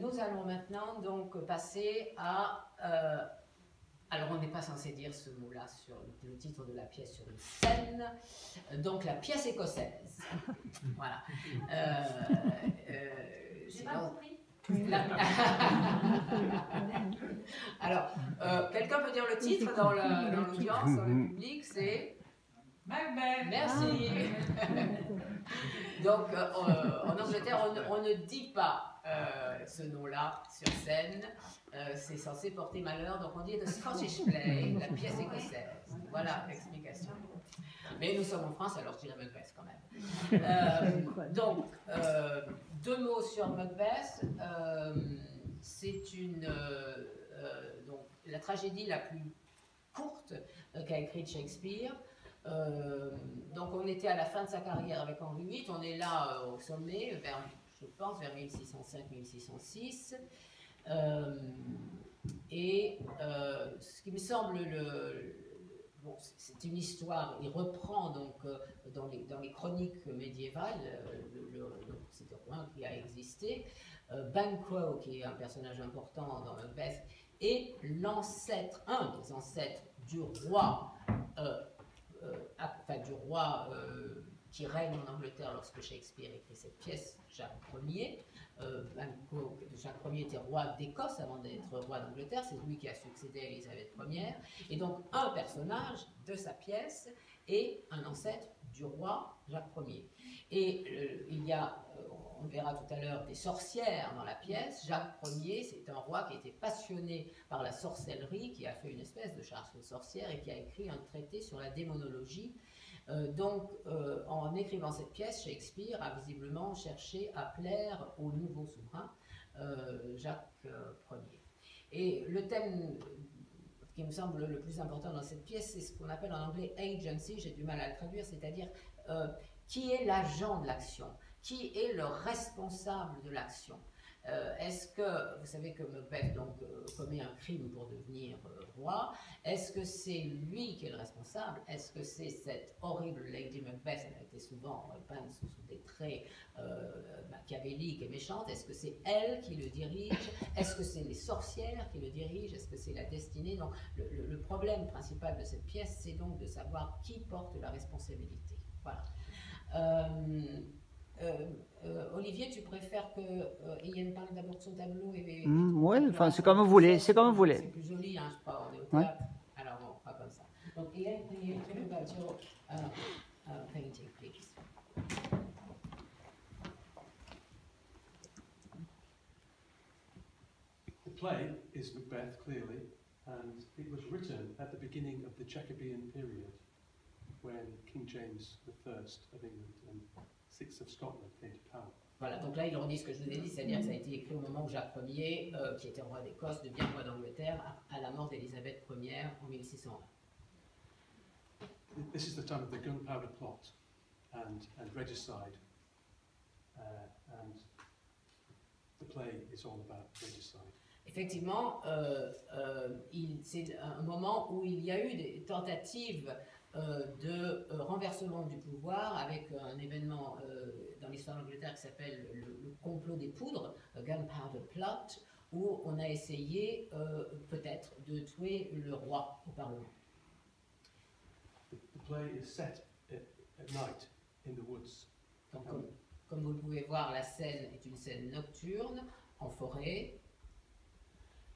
nous allons maintenant donc passer à... alors on n'est pas censé dire ce mot-là sur le titre de la pièce sur une scène, donc la pièce écossaise. Voilà. J'ai pas compris. Alors, quelqu'un peut dire le titre dans l'audience, dans le public, c'est... Macbeth. Merci. Donc, en Angleterre, on ne dit pas ce nom-là sur scène. C'est censé porter malheur. Donc, on dit The Scottish Play, la pièce écossaise. Voilà l'explication. Mais nous sommes en France, alors je dirais Macbeth quand même. Donc, deux mots sur Macbeth. C'est donc, la tragédie la plus courte qu'a écrite Shakespeare. Donc on était à la fin de sa carrière avec Henri VIII, on est là au sommet, je pense vers 1605-1606. Ce qui me semble bon, c'est une histoire, il reprend donc dans les chroniques médiévales, c'est un roi qui a existé, Banquo, qui est un personnage important dans Macbeth, est l'ancêtre, un des ancêtres du roi, qui règne en Angleterre lorsque Shakespeare écrit cette pièce, Jacques Ier. Jacques Ier était roi d'Écosse avant d'être roi d'Angleterre, c'est lui qui a succédé à Élisabeth Ier. Et donc un personnage de sa pièce est un ancêtre du roi Jacques Ier. Et il y a, on verra tout à l'heure, des sorcières dans la pièce. Jacques Ier, c'est un roi qui était passionné par la sorcellerie, qui a fait une espèce de chasse aux sorcières et qui a écrit un traité sur la démonologie. En écrivant cette pièce, Shakespeare a visiblement cherché à plaire au nouveau souverain, Jacques Ier. Et le thème qui me semble le plus important dans cette pièce, c'est ce qu'on appelle en anglais agency, j'ai du mal à le traduire, c'est-à-dire qui est l'agent de l'action, qui est le responsable de l'action. Est-ce que, vous savez que Macbeth commet un crime pour devenir roi, est-ce que c'est lui qui est le responsable? Est-ce que c'est cette horrible Lady Macbeth, elle a été souvent peinte sous des traits machiavéliques et méchantes, est-ce que c'est elle qui le dirige? Est-ce que c'est les sorcières qui le dirigent? Est-ce que c'est la destinée? Donc, le problème principal de cette pièce, c'est donc de savoir qui porte la responsabilité. Voilà. Olivier, tu préfères que Ian parle d'abord de son tableau oui, enfin, c'est comme vous voulez, c'est comme vous voulez. C'est plus joli, hein, je crois, on est au théâtre. Ouais. Alors bon, pas comme ça. Donc Ian, can you talk about your painting, please? The play is Macbeth, clearly, and it was written at the beginning of the Jacobean period, when King James I of England and VI of Scotland came to power. Voilà, donc là il redit ce que je vous ai dit, c'est-à-dire que ça a été écrit au moment où Jacques Ier, qui était roi d'Écosse, devient roi d'Angleterre à la mort d'Élisabeth Ier en 1601. This is the time of the Gunpowder Plot and regicide, and the play is all about regicide. Effectivement, c'est un moment où il y a eu des tentatives de renversement du pouvoir avec un événement dans l'histoire d'Angleterre qui s'appelle le complot des poudres, Gunpowder Plot, où on a essayé peut-être de tuer le roi au Parlement. The play is set at night in the woods. Donc, comme vous le pouvez voir, la scène est une scène nocturne, en forêt.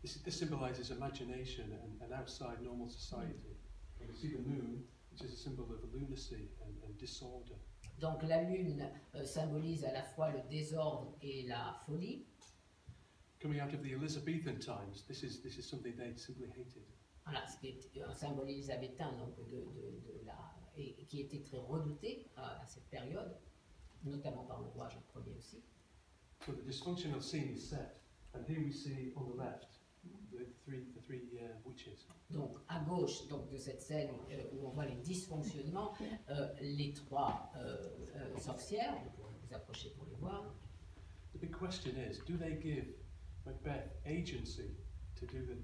This symbolizes imagination and outside normal society. You can see the moon, which is a symbol of lunacy and disorder. Donc la lune symbolise à la fois le désordre et la folie. Coming out of the Elizabethan times, this is something they simply hated. Voilà, ce qui est un symbole élisabétain donc et qui était très redouté à cette période, notamment par le roi Jacques Ier aussi. So the dysfunctional scene is set, and here we see on the left the three witches. Donc à gauche donc, de cette scène où on voit les dysfonctionnements, les trois sorcières, vous pouvez vous approcher pour les voir. The big question is, do they give Macbeth agency to do the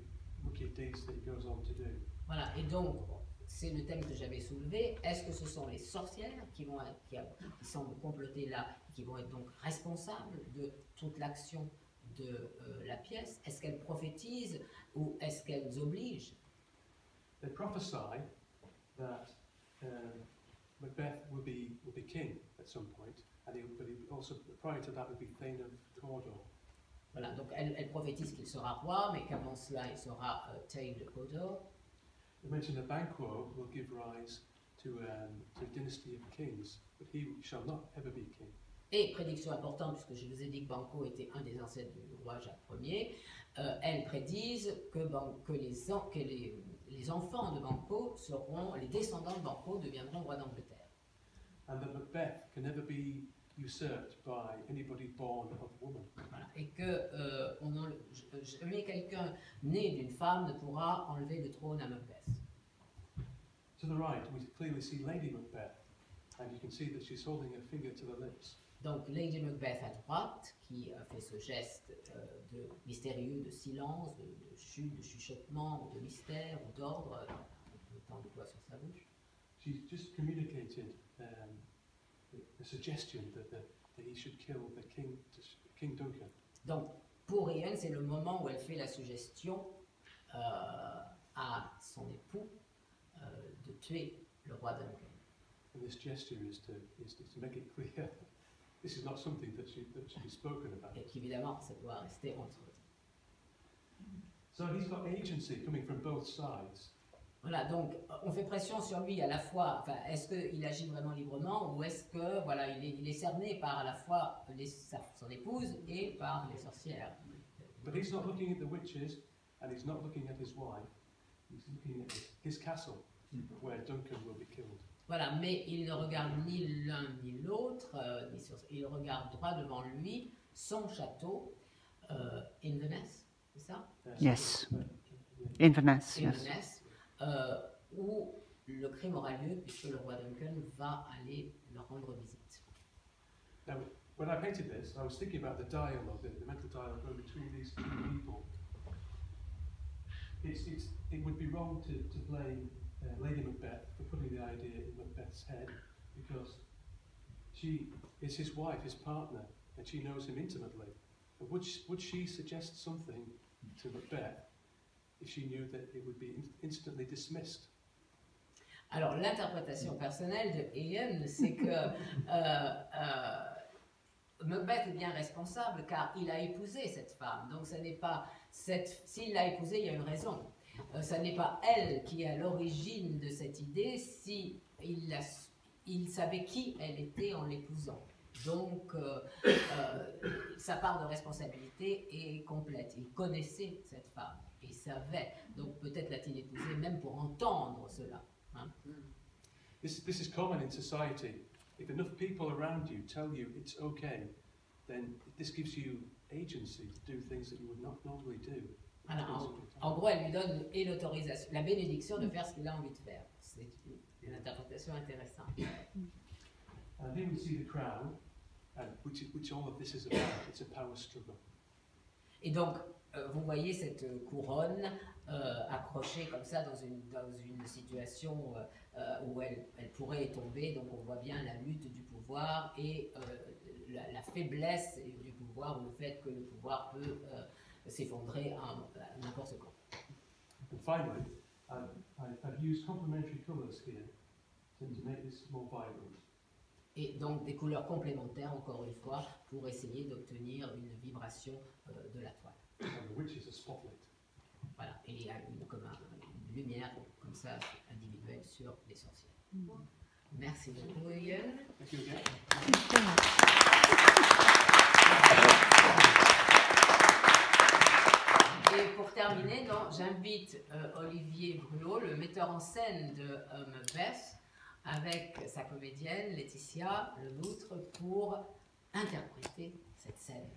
wicked deeds that he goes on to do? Voilà, et donc c'est le thème que j'avais soulevé. Est-ce que ce sont les sorcières qui semblent comploter là, qui vont être donc responsables de toute l'action de la pièce? Est-ce qu'elles prophétisent ou est-ce qu'elles obligent? They prophesy that Macbeth will be king at some point, but he also prior to that would be Thane of Cawdor. Voilà, donc elle prophétise qu'il sera roi, mais qu'avant cela, il sera Thane de Cawdor. They mention that Banquo will give rise to a dynasty of kings, but he shall not ever be king. Et prédiction importante, puisque je vous ai dit que Banquo était un des ancêtres du roi Jacques Ier, elles prédisent que les enfants de Banquo seront, les descendants de Banquo deviendront rois d'Angleterre. And that Macbeth can never be usurped by anybody born of woman. Voilà. Et que jamais quelqu'un né d'une femme ne pourra enlever le trône à Macbeth. To the right, we clearly see Lady Macbeth, and you can see that she's holding her finger to the lips. Donc Lady Macbeth à droite, qui fait ce geste mystérieux de silence, de chute, de chuchotement, de mystère ou d'ordre, mettant le doigt sur sa bouche. She's just communicated the suggestion that he should kill King Duncan. Donc pour Ian, c'est le moment où elle fait la suggestion à son époux de tuer le roi Duncan. And this gesture is to make it clear this is not something that should be spoken about. Et qu'évidemment, ça doit rester entre eux. So he's got agency coming from both sides. Voilà, donc on fait pression sur lui à la fois, enfin, est-ce qu'il agit vraiment librement ou est-ce que, voilà, il est cerné par à la fois son épouse et par les sorcières. But he's not looking at the witches and he's not looking at his wife. He's looking at his castle where Duncan will be killed. Voilà, mais il ne regarde ni l'un ni l'autre, il regarde droit devant lui son château, Inverness, c'est ça? Yes. Inverness, yes. Inverness, où le crime aura lieu puisque le roi Duncan va aller leur rendre visite. Now, when I painted this, I was thinking about the dialogue, the mental dialogue going between these two people. It would be wrong to blame Lady Macbeth for putting the idea in Macbeth's head, because she is his wife, his partner, and she knows him intimately. And would she suggest something to Macbeth if she knew that it would be instantly dismissed? Alors, l'interprétation personnelle de Ian, c'est que Macbeth est bien responsable car il a épousé cette femme. Donc, ce n'est pas s'il l'a épousée, il y a une raison. Ce n'est pas elle qui est à l'origine de cette idée si il savait qui elle était en l'épousant. Donc, sa part de responsabilité est complète. Il connaissait cette femme, il savait. Donc, peut-être l'a-t-il épousée même pour entendre cela. Hein? This is common in society. If enough people around you tell you it's okay, then this gives you agency to do things that you would not normally do. Voilà, en gros, elle lui donne et l'autorisation, la bénédiction de faire ce qu'il a envie de faire. C'est une interprétation intéressante. And here we see the crown, which all of this is about. It's a power struggle. Et donc, vous voyez cette couronne accrochée comme ça dans une situation où elle pourrait tomber. Donc, on voit bien la lutte du pouvoir et la faiblesse du pouvoir, ou le fait que le pouvoir peut s'effondrer à n'importe quand. And finally, I've used complementary colours here to make this more vibrant. Et donc des couleurs complémentaires, encore une fois, pour essayer d'obtenir une vibration de la toile. Which is a spotlight. Voilà, et il y a comme une lumière comme ça individuelle sur les sorcières. Merci beaucoup, Ian. Thank you again. Et pour terminer, j'invite Olivier Bruot, le metteur en scène de Macbeth, avec sa comédienne Laetitia Leloutre, pour interpréter cette scène.